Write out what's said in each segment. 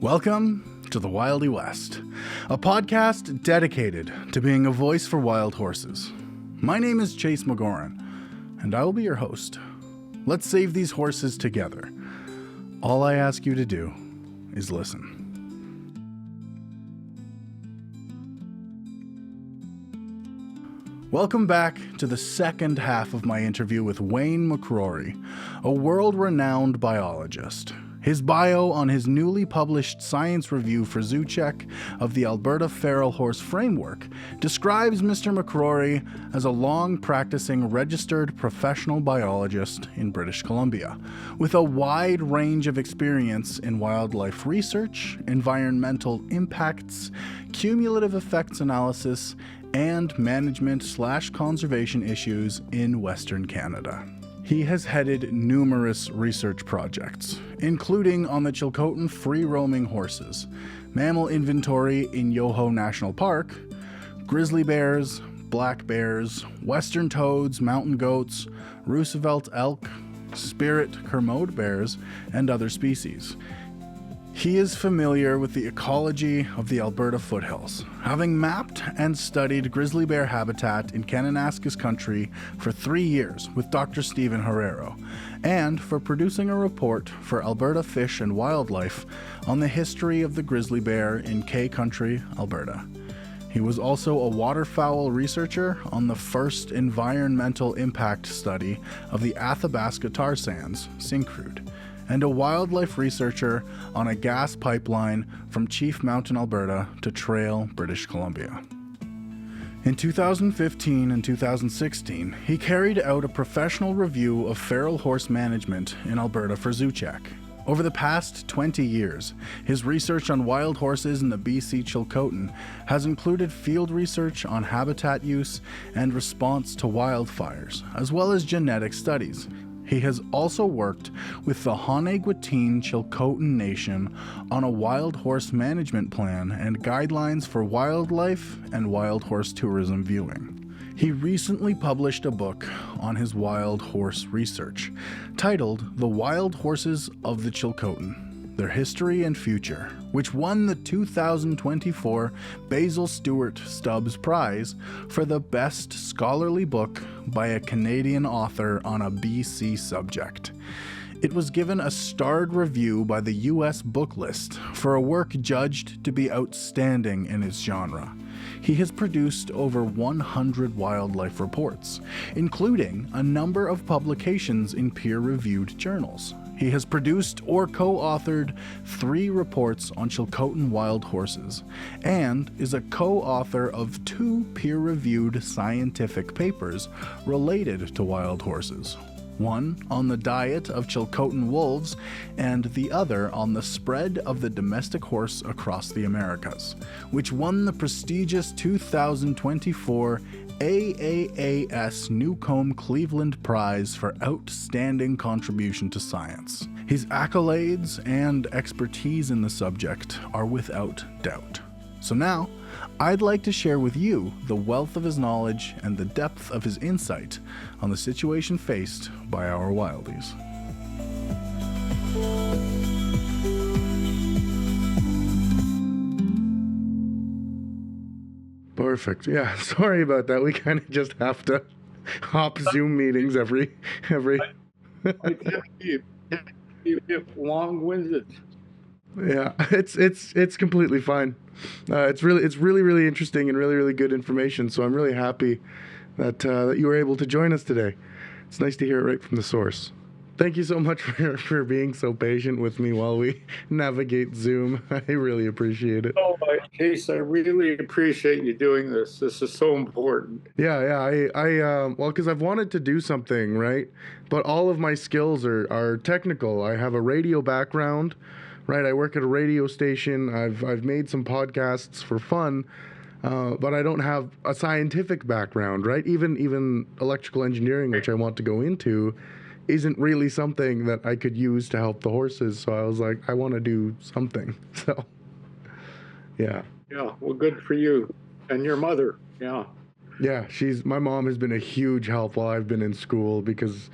Welcome to the Wildy West, a podcast dedicated to being a voice for wild horses. My name is Chase McGoran, and I will be your host. Let's save these horses together. All I ask you to do is listen. Welcome back to the second half of my interview with Wayne McCrory, a world-renowned biologist. His bio on his newly published science review for ZooCheck of the Alberta Feral Horse Framework describes Mr. McCrory as a long-practicing registered professional biologist in British Columbia, with a wide range of experience in wildlife research, environmental impacts, cumulative effects analysis, and management/conservation issues in Western Canada. He has headed numerous research projects, including on the Chilcotin free-roaming horses, mammal inventory in Yoho National Park, grizzly bears, black bears, western toads, mountain goats, Roosevelt elk, spirit Kermode bears, and other species. He is familiar with the ecology of the Alberta foothills, having mapped and studied grizzly bear habitat in Kananaskis country for 3 years with Dr. Stephen Herrero, and for producing a report for Alberta Fish and Wildlife on the history of the grizzly bear in K Country, Alberta. He was also a waterfowl researcher on the first environmental impact study of the Athabasca tar sands, Syncrude, and a wildlife researcher on a gas pipeline from Chief Mountain, Alberta to Trail, British Columbia. In 2015 and 2016, he carried out a professional review of feral horse management in Alberta for ZooCheck. Over the past 20 years, his research on wild horses in the BC Chilcotin has included field research on habitat use and response to wildfires, as well as genetic studies. He has also worked with the Haunay-Gwateen Chilcotin Nation on a wild horse management plan and guidelines for wildlife and wild horse tourism viewing. He recently published a book on his wild horse research, titled The Wild Horses of the Chilcotin: Their History and Future, which won the 2024 Basil Stewart Stubbs Prize for the best scholarly book by a Canadian author on a BC subject. It was given a starred review by the US Book List for a work judged to be outstanding in its genre. He has produced over 100 wildlife reports, including a number of publications in peer-reviewed journals. He has produced or co-authored 3 reports on Chilcotin wild horses, and is a co-author of 2 peer-reviewed scientific papers related to wild horses. One on the diet of Chilcotin wolves, and the other on the spread of the domestic horse across the Americas, which won the prestigious 2024 AAAS Newcomb Cleveland Prize for Outstanding Contribution to Science. His accolades and expertise in the subject are without doubt. So now, I'd like to share with you the wealth of his knowledge and the depth of his insight on the situation faced by our wildies. Perfect. Yeah, sorry about that. We kind of just have to hop Zoom meetings every. I you get long-winded. Yeah, it's completely fine. It's really interesting and really good information. So I'm really happy that you were able to join us today. It's nice to hear it right from the source. Thank you so much for being so patient with me while we navigate Zoom. I really appreciate it. Oh, my case, I really appreciate you doing this. This is so important. Yeah. Well, because I've wanted to do something, right? But all of my skills are technical. I have a radio background, right? I work at a radio station. I've made some podcasts for fun, but I don't have a scientific background, right? Even electrical engineering, which I want to go into, isn't really something that I could use to help the horses. So I was like, I want to do something. So, yeah. Yeah, well, good for you. And your mother, yeah. Yeah, my mom has been a huge help while I've been in school, because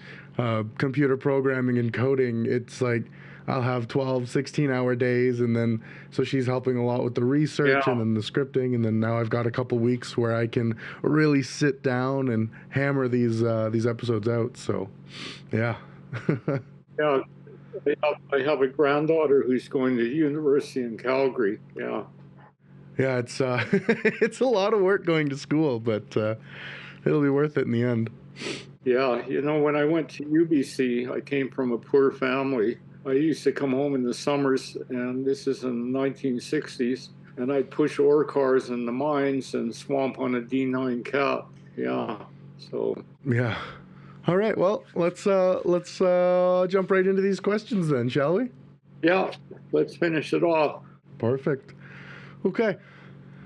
computer programming and coding, it's like I'll have 12, 16-hour days, and then so she's helping a lot with the research Yeah. and then the scripting, and then now I've got a couple weeks where I can really sit down and hammer these episodes out. So, yeah. Yeah. I have a granddaughter who's going to university in Calgary. Yeah. Yeah, it's it's a lot of work going to school, but it'll be worth it in the end. Yeah. When I went to UBC, I came from a poor family. I used to come home in the summers, and this is in the 1960s, and I'd push ore cars in the mines and swamp on a D9 cat. Yeah. So. Yeah. All right. Well, let's jump right into these questions then, shall we? Yeah. Let's finish it off. Perfect.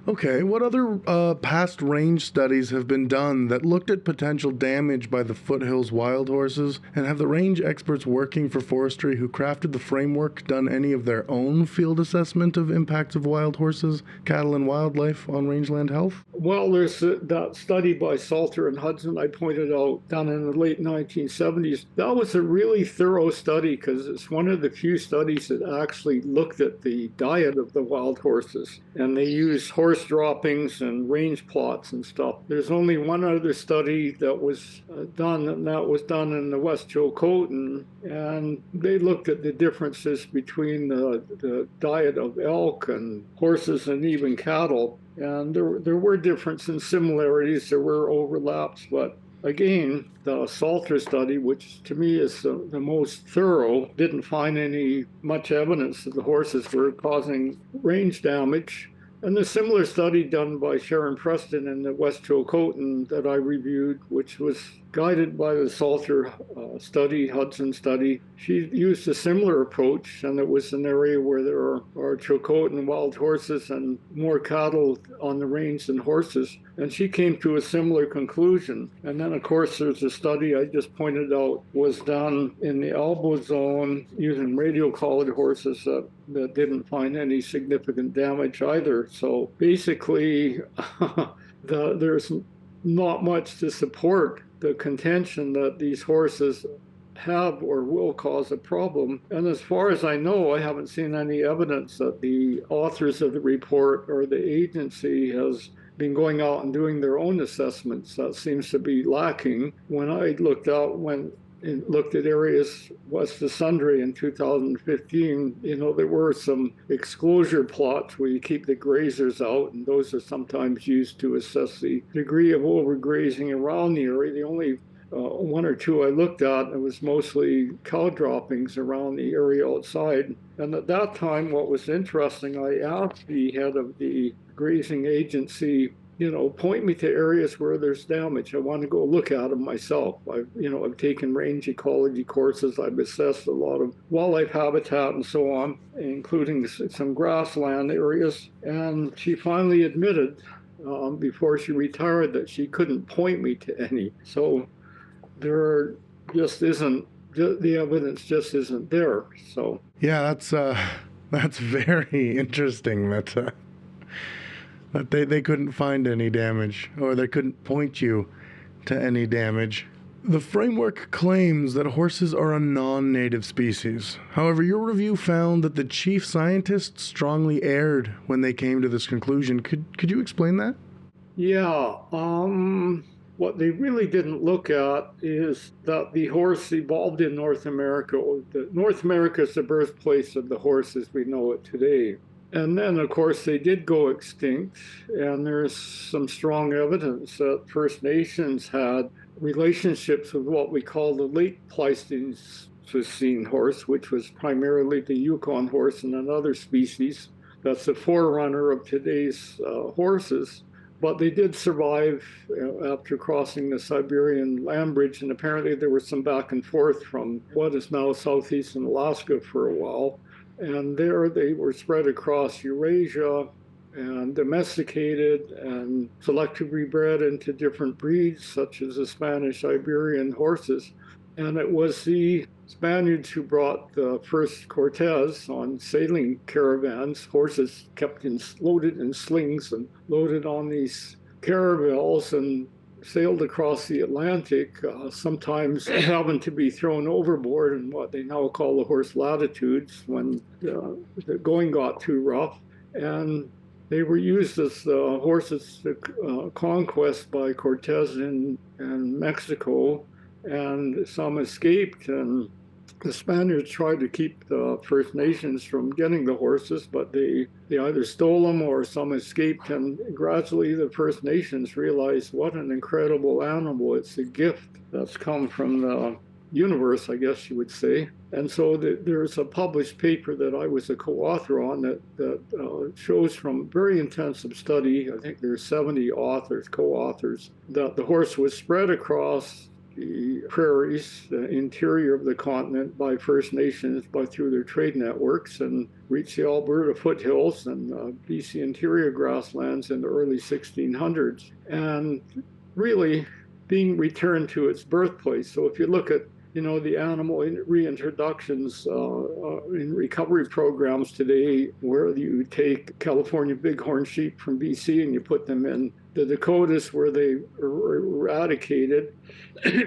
Okay, what other past range studies have been done that looked at potential damage by the foothills wild horses? And have the range experts working for forestry who crafted the framework done any of their own field assessment of impacts of wild horses, cattle, and wildlife on rangeland health? Well, there's that study by Salter and Hudson I pointed out done in the late 1970s. That was a really thorough study because it's one of the few studies that actually looked at the diet of the wild horses. And they used horse droppings and range plots and stuff. There's only one other study that was done, and that was done in the West Chilcotin, and they looked at the differences between the diet of elk and horses and even cattle. And there were differences and similarities, there were overlaps, but again, the Salter study, which to me is the most thorough, didn't find much evidence that the horses were causing range damage. And the similar study done by Sharon Preston in the West Chilcotin that I reviewed, which was guided by the Salter study, Hudson study, she used a similar approach, and it was an area where there are Chilcotin wild horses and more cattle on the range than horses. And she came to a similar conclusion. And then, of course, there's a study I just pointed out was done in the Albo zone using radio-collared horses that didn't find any significant damage either. So basically, there's not much to support the contention that these horses have or will cause a problem. And as far as I know, I haven't seen any evidence that the authors of the report or the agency has been going out and doing their own assessments. That seems to be lacking. When I looked at areas west of Sundre in 2015, there were some exclosure plots where you keep the grazers out, and those are sometimes used to assess the degree of overgrazing around the area. The only one or two I looked at, it was mostly cow droppings around the area outside. And at that time, what was interesting, I asked the head of the grazing agency, point me to areas where there's damage. I want to go look at them myself. I've taken range ecology courses. I've assessed a lot of wildlife habitat and so on, including some grassland areas. And she finally admitted before she retired that she couldn't point me to any. So the evidence just isn't there. So yeah, that's very interesting. That they couldn't find any damage, or they couldn't point you to any damage. The framework claims that horses are a non-native species. However, your review found that the chief scientists strongly erred when they came to this conclusion. Could you explain that? Yeah. What they really didn't look at is that the horse evolved in North America. North America is the birthplace of the horse as we know it today. And then, of course, they did go extinct, and there's some strong evidence that First Nations had relationships with what we call the late Pleistocene horse, which was primarily the Yukon horse and another species. That's the forerunner of today's horses. But they did survive after crossing the Siberian land bridge, and apparently there was some back and forth from what is now southeastern Alaska for a while. And there they were spread across Eurasia and domesticated and selectively bred into different breeds, such as the Spanish Iberian horses. And it was the Spaniards who brought the first Cortez on sailing caravans, horses kept loaded in slings and loaded on these caravels, and sailed across the Atlantic, sometimes having to be thrown overboard in what they now call the horse latitudes when the going got too rough. And they were used as horses to conquest by Cortez in Mexico, and some escaped, and the Spaniards tried to keep the First Nations from getting the horses, but they either stole them or some escaped. And gradually the First Nations realized what an incredible animal. It's a gift that's come from the universe, I guess you would say. And so there's a published paper that I was a co-author on that shows from very intensive study, I think there's 70 authors, co-authors, that the horse was spread across the prairies, the interior of the continent by First Nations through their trade networks, and reached the Alberta foothills and BC interior grasslands in the early 1600s, and really being returned to its birthplace. So if you look at the animal reintroductions in recovery programs today, where you take California bighorn sheep from BC and you put them in the Dakotas where they were eradicated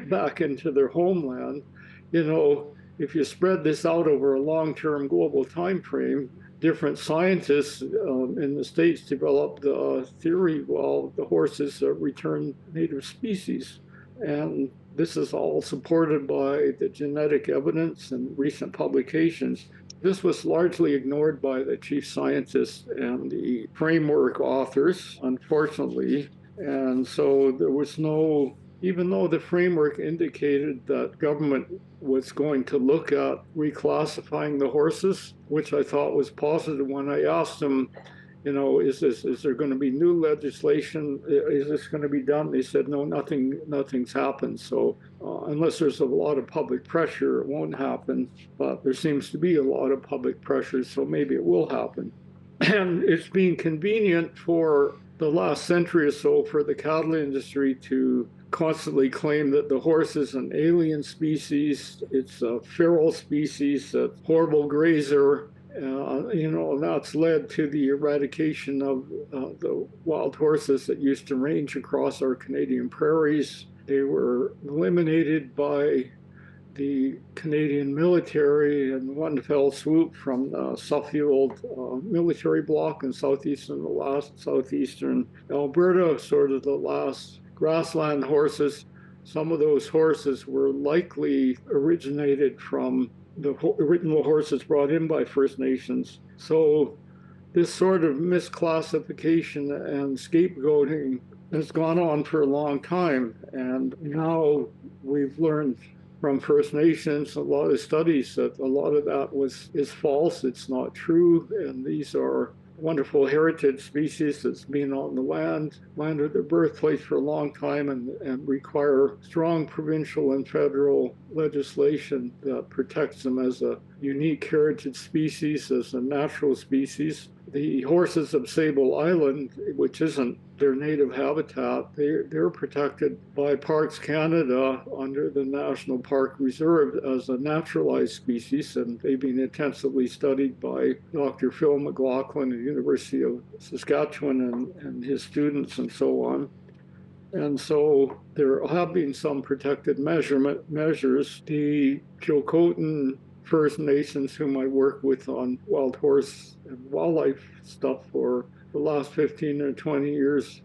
back into their homeland, if you spread this out over a long-term global time frame, different scientists in the States developed the theory, well, the horses return native species. And this is all supported by the genetic evidence and recent publications. This was largely ignored by the chief scientists and the framework authors, unfortunately. And so there was even though the framework indicated that government was going to look at reclassifying the horses, which I thought was positive when I asked them, is there going to be new legislation? Is this going to be done? They said, no, nothing's happened. So unless there's a lot of public pressure, it won't happen. But there seems to be a lot of public pressure, so maybe it will happen. And it's been convenient for the last century or so for the cattle industry to constantly claim that the horse is an alien species, it's a feral species, a horrible grazer. That's led to the eradication of the wild horses that used to range across our Canadian prairies. They were eliminated by the Canadian military in one fell swoop from the Suffield military block in southeastern Alberta, sort of the last grassland horses. Some of those horses were likely originated from the original horses brought in by First Nations. So this sort of misclassification and scapegoating has gone on for a long time. And now we've learned from First Nations, a lot of studies, that a lot of that is false. It's not true. And these are wonderful heritage species that's been on the land of their birthplace for a long time, and require strong provincial and federal legislation that protects them as a unique heritage species, as a natural species. The horses of Sable Island, which isn't their native habitat, they're protected by Parks Canada under the National Park Reserve as a naturalized species, and they've been intensively studied by Dr. Phil McLaughlin at the University of Saskatchewan and his students and so on. And so there have been some protected measures. The Chilcotin First Nations, whom I work with on wild horse and wildlife stuff for the last 15 or 20 years,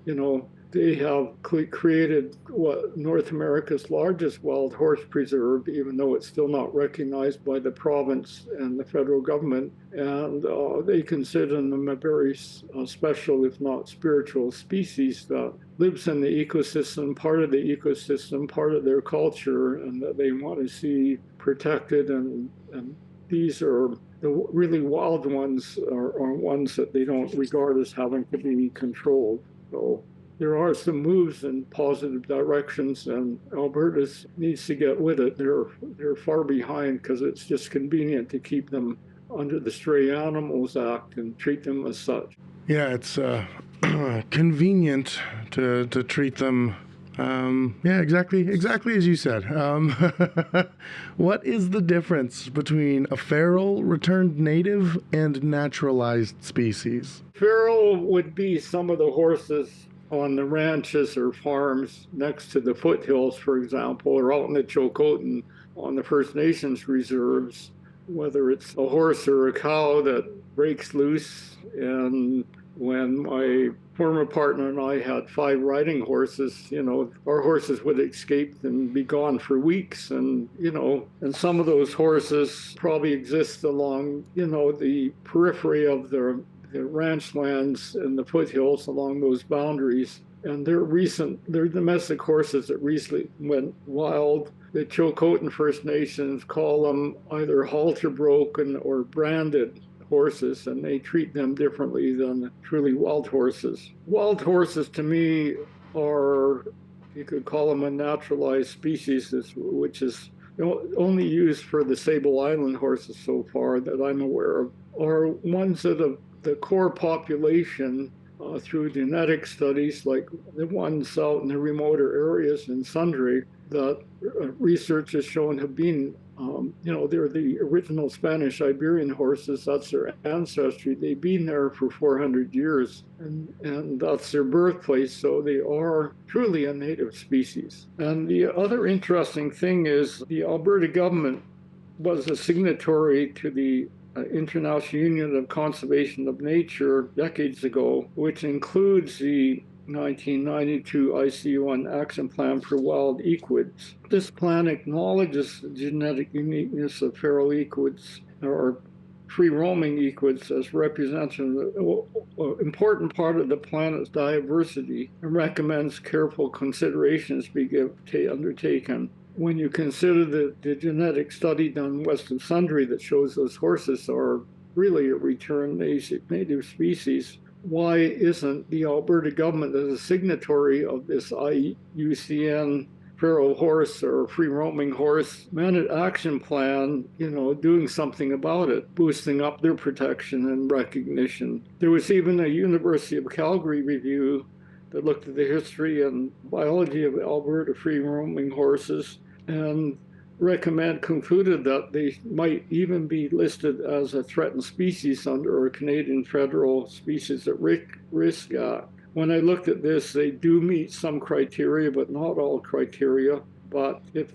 they have created what North America's largest wild horse preserve, even though it's still not recognized by the province and the federal government. And they consider them a very special, if not spiritual, species that lives in the ecosystem, part of the ecosystem, part of their culture, and that they want to see protected. And these are the really wild ones, are ones that they don't regard as having to be controlled. So there are some moves in positive directions, and Alberta needs to get with it. They're far behind because it's just convenient to keep them under the Stray Animals Act and treat them as such. Yeah, it's convenient to treat them. Exactly as you said. What is the difference between a feral, returned native, and naturalized species? Feral would be some of the horses on the ranches or farms next to the foothills, for example, or out in the Chilcotin on the First Nations reserves, whether it's a horse or a cow that breaks loose. And when my former partner and I had 5 riding horses, our horses would escape and be gone for weeks. And, and some of those horses probably exist along, the periphery of the ranch lands and the foothills along those boundaries. And they're domestic horses that recently went wild. The Chilcotin First Nations call them either halter broken or branded horses, and they treat them differently than truly wild horses. Wild horses, to me, are, you could call them a naturalized species, which is only used for the Sable Island horses so far that I'm aware of, are ones that have the core population through genetic studies like the ones out in the remoter areas in Sundre that research has shown have been, they're the original Spanish Iberian horses. That's their ancestry. They've been there for 400 years, and that's their birthplace. So they are truly a native species. And the other interesting thing is the Alberta government was a signatory to the International Union of Conservation of Nature decades ago, which includes the 1992 ICUN Action Plan for Wild Equids. This plan acknowledges the genetic uniqueness of feral equids or free-roaming equids as representing an important part of the planet's diversity and recommends careful considerations be undertaken. When you consider the genetic study done west of Sundre that shows those horses are really a returned native species, why isn't the Alberta government as a signatory of this IUCN feral horse or free roaming horse managed action plan, doing something about it, boosting up their protection and recognition? There was even a University of Calgary review that looked at the history and biology of Alberta free roaming horses and concluded that they might even be listed as a threatened species under our Canadian Federal Species at Risk Act. When I looked at this, they do meet some criteria, but not all criteria. But if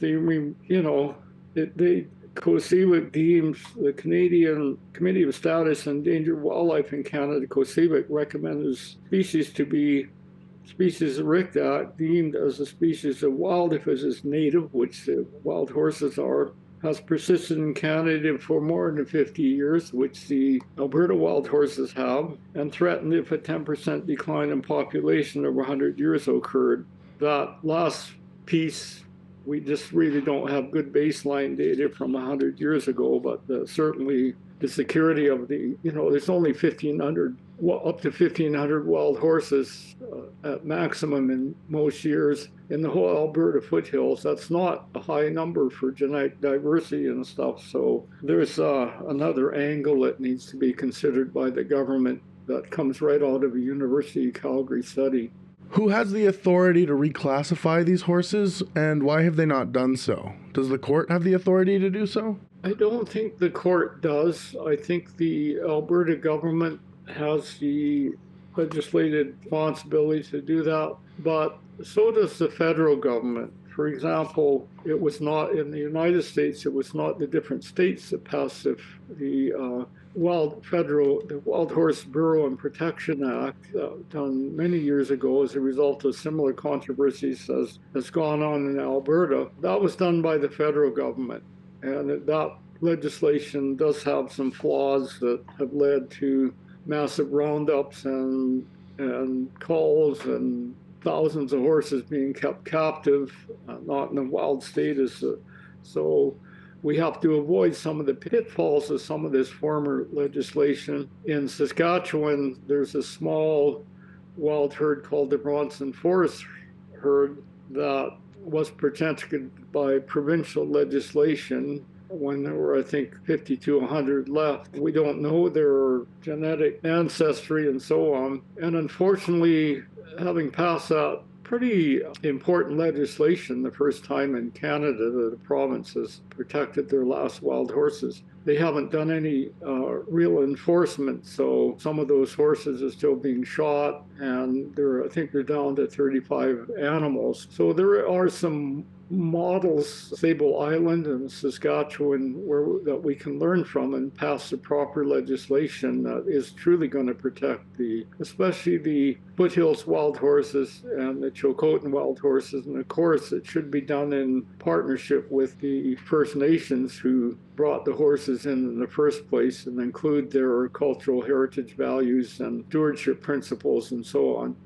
COSEWIC deems the Canadian Committee of Status Endangered Wildlife in Canada, COSEWIC recommends species to be species of RIC Act deemed as a species of wild if it is native, which wild horses are, has persisted in Canada for more than 50 years, which the Alberta wild horses have, and threatened if a 10% decline in population over 100 years occurred. That last piece, we just really don't have good baseline data from 100 years ago, but certainly the security of there's only 1,500, up to 1,500 wild horses at maximum in most years in the whole Alberta foothills. That's not a high number for genetic diversity and stuff. So there's another angle that needs to be considered by the government that comes right out of a University of Calgary study. Who has the authority to reclassify these horses, and why have they not done so? Does the court have the authority to do so? I don't think the court does. I think the Alberta government has the legislative responsibility to do that, but so does the federal government. For example, it was not in the United States, it was not the different states that passed the Wild Horse Burrow and Protection Act done many years ago as a result of similar controversies as gone on in Alberta. That was done by the federal government, and that legislation does have some flaws that have led to massive roundups and culls and thousands of horses being kept captive, not in a wild status. So we have to avoid some of the pitfalls of some of this former legislation. In Saskatchewan, there's a small wild herd called the Bronson Forest herd that was protected by provincial legislation when there were, I think, 50 to 100 left. We don't know their genetic ancestry and so on. And unfortunately, having passed that pretty important legislation, the first time in Canada that a province has protected their last wild horses. They haven't done any real enforcement, so some of those horses are still being shot, and I think they're down to 35 animals. So there are some models, Sable Island and Saskatchewan, that we can learn from and pass the proper legislation that is truly going to protect especially the foothills wild horses and the Chilcotin wild horses. And of course, it should be done in partnership with the First Nations who brought the horses in the first place, and include their cultural heritage values and stewardship principles and so on.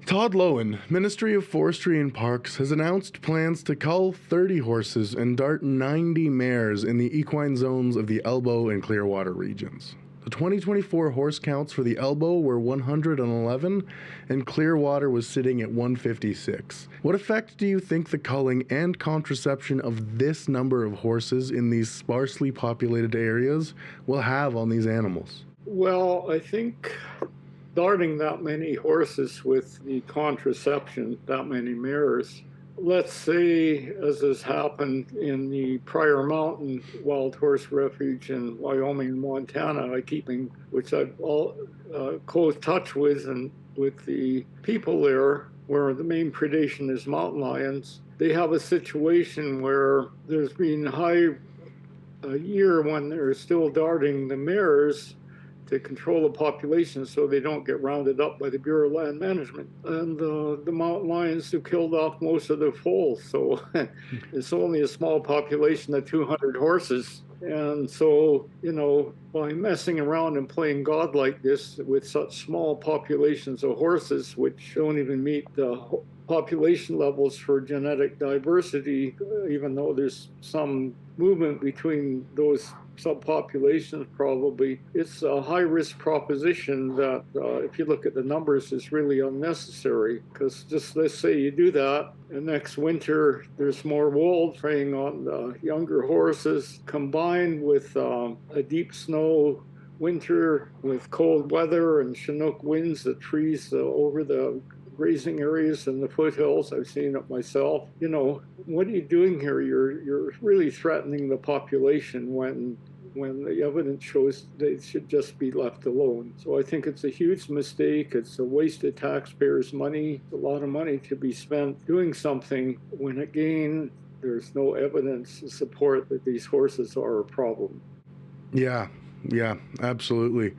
Todd Loewen, Ministry of Forestry and Parks, has announced plans to cull 30 horses and dart 90 mares in the equine zones of the Elbow and Clearwater regions. The 2024 horse counts for the Elbow were 111, and Clearwater was sitting at 156. What effect do you think the culling and contraception of this number of horses in these sparsely populated areas will have on these animals? Well, I think darting that many horses with the contraception, that many mares, let's say, as has happened in the Pryor Mountain Wild Horse Refuge in Wyoming and Montana, which I've close touch with, and with the people there, where the main predation is mountain lions. They have a situation where there's been a year when they're still darting the mares to control the population so they don't get rounded up by the Bureau of Land Management. And the mountain lions have killed off most of the foals. So it's only a small population of 200 horses. And so, by messing around and playing God like this with such small populations of horses, which don't even meet the population levels for genetic diversity, even though there's some movement between those subpopulations, probably, it's a high-risk proposition that, if you look at the numbers, is really unnecessary. Because just let's say you do that, and next winter there's more wool preying on the younger horses, combined with a deep snow winter with cold weather and Chinook winds that freeze over the grazing areas in the foothills. I've seen it myself. What are you doing here? You're really threatening the population when the evidence shows they should just be left alone. So I think it's a huge mistake. It's a waste of taxpayers' money, a lot of money to be spent doing something when, again, there's no evidence to support that these horses are a problem. Yeah, absolutely.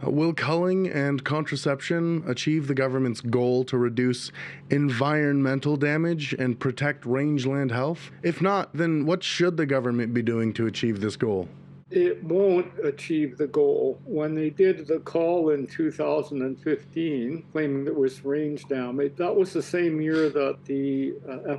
Will culling and contraception achieve the government's goal to reduce environmental damage and protect rangeland health? If not, then what should the government be doing to achieve this goal? It won't achieve the goal. When they did the call in 2015, claiming there was range damage, that was the same year that the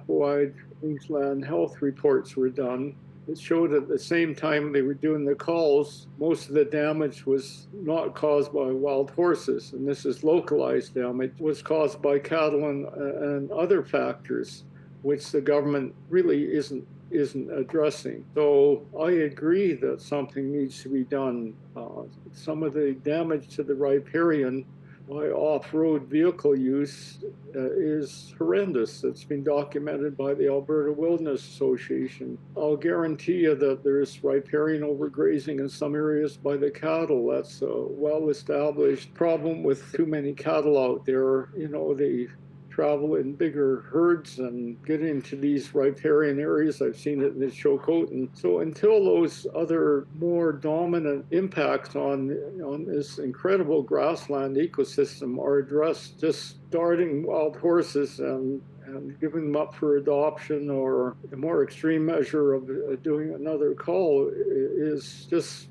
FOI rangeland health reports were done. It showed at the same time they were doing the calls, most of the damage was not caused by wild horses, and this is localized damage, was caused by cattle and other factors, which the government really isn't addressing. So I agree that something needs to be done. Some of the damage to the riparian by off-road vehicle use is horrendous. It's been documented by the Alberta Wilderness Association. I'll guarantee you that there's riparian overgrazing in some areas by the cattle. That's a well-established problem with too many cattle out there. They travel in bigger herds and get into these riparian areas. I've seen it in the Chilcotin. So until those other more dominant impacts on this incredible grassland ecosystem are addressed, just darting wild horses and giving them up for adoption, or the more extreme measure of doing another cull, is just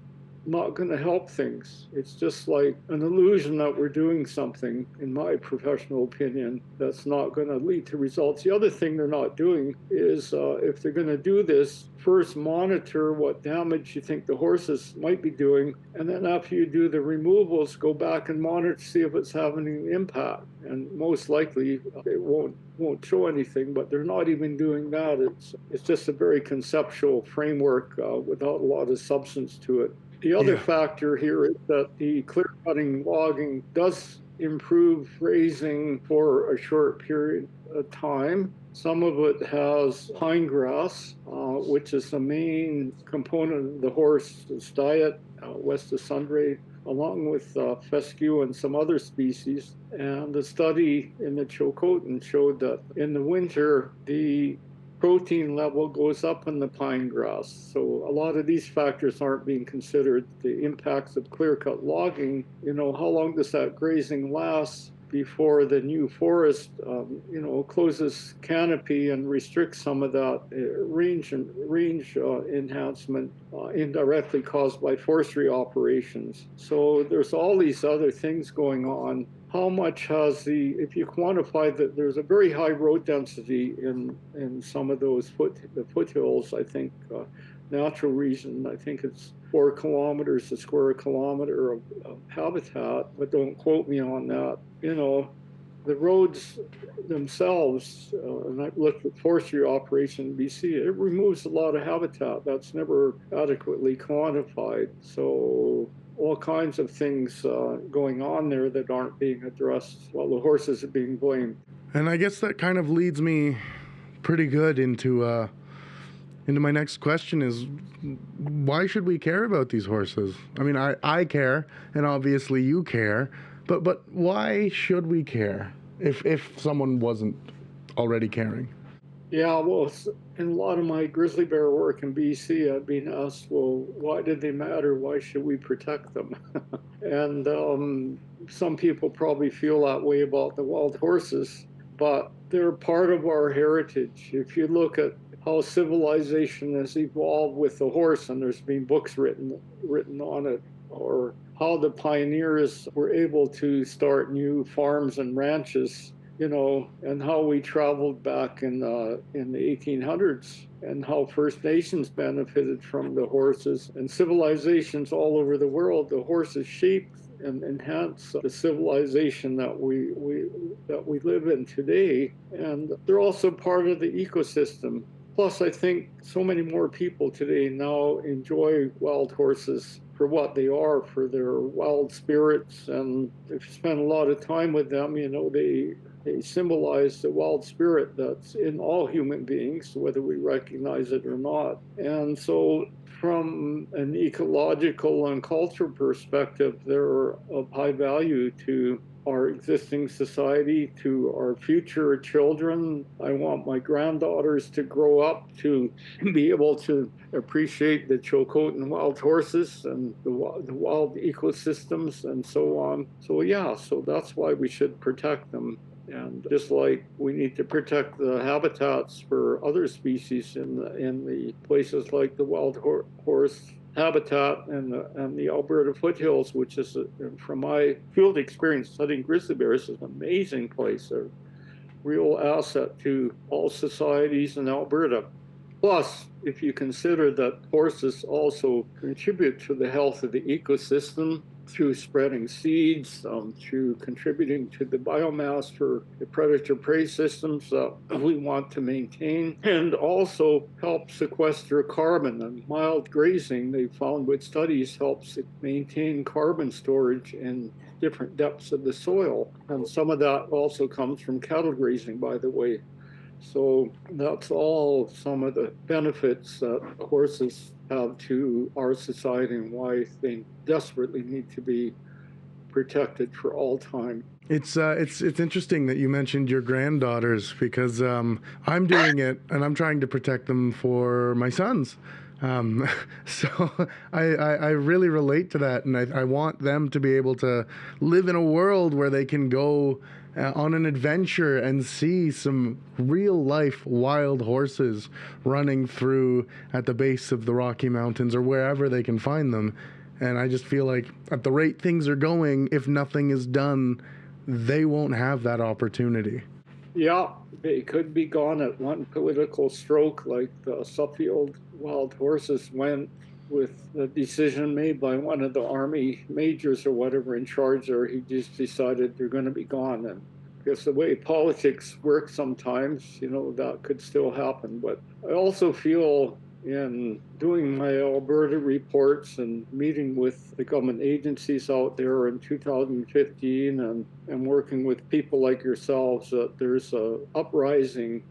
not going to help things. It's just like an illusion that we're doing something, in my professional opinion, that's not going to lead to results. The other thing they're not doing is, if they're going to do this, first monitor what damage you think the horses might be doing, and then after you do the removals, go back and monitor to see if it's having an impact. And most likely it won't show anything, but they're not even doing that. It's just a very conceptual framework without a lot of substance to it. The other factor here is that the clear-cutting logging does improve grazing for a short period of time. Some of it has pine grass, which is the main component of the horse's diet, west of Sundre, along with fescue and some other species. And the study in the Chilcotin showed that in the winter, the protein level goes up in the pine grass. So a lot of these factors aren't being considered. The impacts of clear-cut logging, how long does that grazing last before the new forest, closes canopy and restricts some of that range enhancement indirectly caused by forestry operations. So there's all these other things going on. How much has if you quantify that there's a very high road density in some of those the foothills, I think, natural region, I think it's 4 kilometers a square kilometer of habitat, but don't quote me on that. The roads themselves, and I've looked at forestry operation in BC, it removes a lot of habitat that's never adequately quantified. So all kinds of things going on there that aren't being addressed while the horses are being blamed. And I guess that kind of leads me pretty good into my next question is, why should we care about these horses? I mean, I care, and obviously you care, but why should we care if someone wasn't already caring? Yeah, well, in a lot of my grizzly bear work in BC, I've been asked, well, why did they matter? Why should we protect them? And some people probably feel that way about the wild horses, but they're part of our heritage. If you look at how civilization has evolved with the horse, and there's been books written on it, or how the pioneers were able to start new farms and ranches, and how we traveled back in the 1800s, and how First Nations benefited from the horses, and civilizations all over the world. The horses shaped and enhance the civilization that we live in today, and they're also part of the ecosystem. Plus, I think so many more people today now enjoy wild horses for what they are, for their wild spirits. And if you spend a lot of time with them, they symbolize the wild spirit that's in all human beings, whether we recognize it or not. And so from an ecological and cultural perspective, they're of high value to our existing society, to our future children. I want my granddaughters to grow up to be able to appreciate the Chilcotin wild horses and the wild ecosystems and so on. So so that's why we should protect them. And just like we need to protect the habitats for other species in the places like the wild horse habitat and the Alberta foothills, which is, from my field experience studying grizzly bears, is an amazing place, a real asset to all societies in Alberta. Plus, if you consider that horses also contribute to the health of the ecosystem through spreading seeds, through contributing to the biomass for the predator-prey systems that we want to maintain, and also help sequester carbon. And mild grazing, they found with studies, helps maintain carbon storage in different depths of the soil. And some of that also comes from cattle grazing, by the way. So that's all some of the benefits that horses have to our society and why they desperately need to be protected for all time. It's interesting that you mentioned your granddaughters, because I'm doing it and I'm trying to protect them for my sons. So I really relate to that, and I want them to be able to live in a world where they can go on an adventure and see some real life wild horses running through at the base of the Rocky Mountains or wherever they can find them. And I just feel like at the rate things are going, if nothing is done, they won't have that opportunity. Yeah, they could be gone at one political stroke, like the Suffield wild horses went with the decision made by one of the army majors or whatever in charge there. He just decided they're going to be gone. And because the way politics work sometimes, that could still happen. But I also feel in doing my Alberta reports and meeting with the government agencies out there in 2015 and working with people like yourselves, that there's a uprising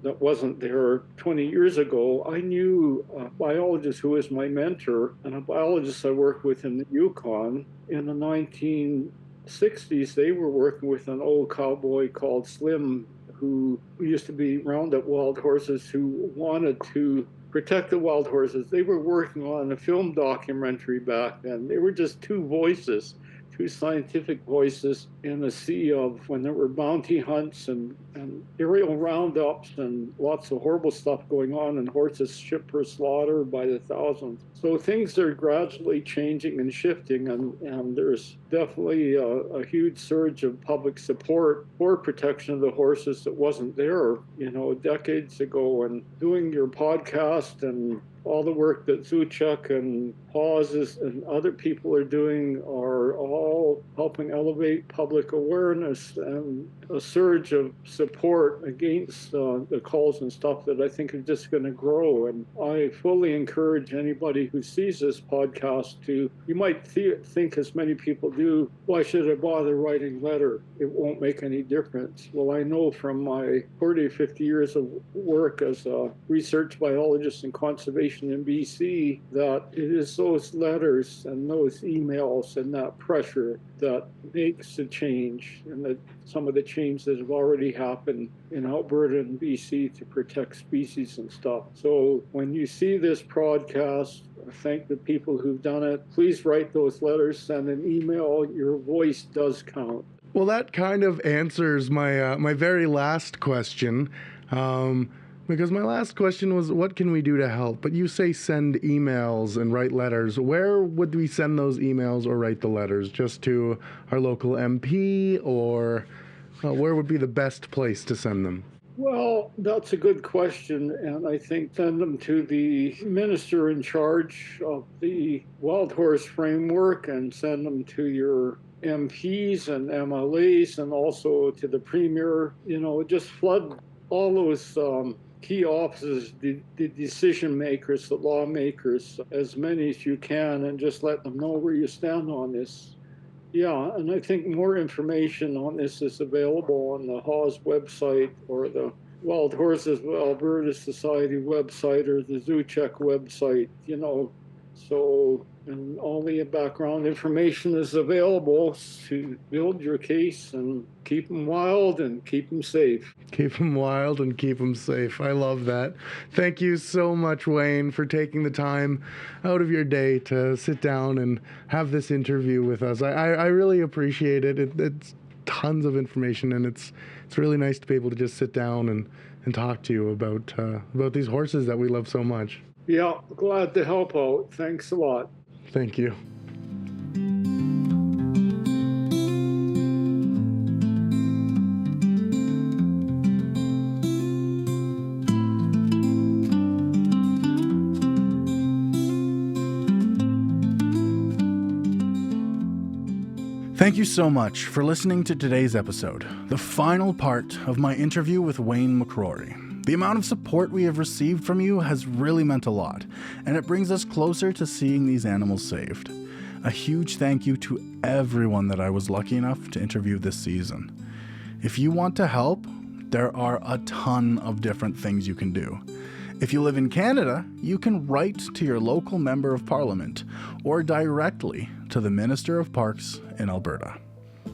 that wasn't there 20 years ago. I knew a biologist who was my mentor and a biologist I worked with in the Yukon in the 1960s. They were working with an old cowboy called Slim, who used to be roundup wild horses, who wanted to protect the wild horses. They were working on a film documentary back then. They were just two voices, two scientific voices in a sea of when there were bounty hunts and aerial roundups and lots of horrible stuff going on, and horses shipped for slaughter by the thousands. So things are gradually changing and shifting, and there's definitely a huge surge of public support for protection of the horses that wasn't there, decades ago. And doing your podcast and all the work that Zuchek and Pauses and other people are doing are all helping elevate public awareness and a surge of support against the culls and stuff that I think is just going to grow. And I fully encourage anybody who sees this podcast you might think, as many people do, why should I bother writing a letter? It won't make any difference. Well, I know from my 40 or 50 years of work as a research biologist and conservation in BC that it is those letters and those emails and that pressure that makes a change, and that some of the change that have already happened in Alberta and BC to protect species and stuff. So when you see this broadcast, thank the people who've done it. Please write those letters, send an email. Your voice does count. Well, that kind of answers my very last question. Because my last question was, what can we do to help? But you say send emails and write letters. Where would we send those emails or write the letters? Just to our local MP, or where would be the best place to send them? Well, that's a good question, and I think send them to the minister in charge of the wild horse framework, and send them to your MPs and MLAs, and also to the premier. Just flood all those key offices, the decision makers, the lawmakers, as many as you can, and just let them know where you stand on this. Yeah, and I think more information on this is available on the Hawes website or the Wild Horses Alberta Society website or the Zuchek website, So, and all the background information is available to build your case and keep them wild and keep them safe. Keep them wild and keep them safe. I love that. Thank you so much, Wayne, for taking the time out of your day to sit down and have this interview with us. I really appreciate it. It's tons of information, and it's really nice to be able to just sit down and talk to you about these horses that we love so much. Yeah, glad to help out. Thanks a lot. Thank you. Thank you so much for listening to today's episode, the final part of my interview with Wayne McCrory. The amount of support we have received from you has really meant a lot, and it brings us closer to seeing these animals saved. A huge thank you to everyone that I was lucky enough to interview this season. If you want to help, there are a ton of different things you can do. If you live in Canada, you can write to your local member of parliament or directly to the Minister of Parks in Alberta.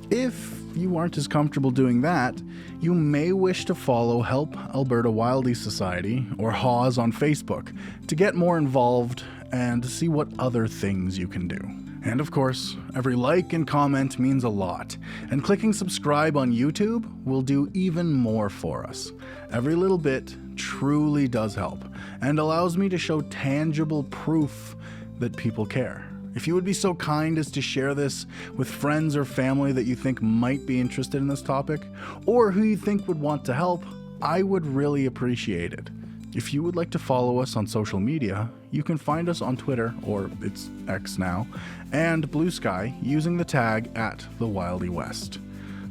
If you aren't as comfortable doing that, you may wish to follow Help Alberta Wildies Society or Hawes on Facebook to get more involved and to see what other things you can do. And of course, every like and comment means a lot, and clicking subscribe on YouTube will do even more for us. Every little bit truly does help and allows me to show tangible proof that people care. If you would be so kind as to share this with friends or family that you think might be interested in this topic, or who you think would want to help, I would really appreciate it. If you would like to follow us on social media, you can find us on Twitter, or it's X now, and Blue Sky using the tag @TheWildyWest.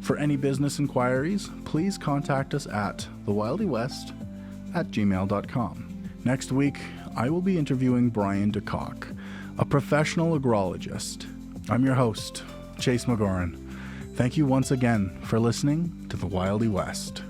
For any business inquiries, please contact us at thewildywest@gmail.com. Next week, I will be interviewing Brian DeCock, a professional agrologist. I'm your host, Chase McGoran. Thank you once again for listening to the Wildy West.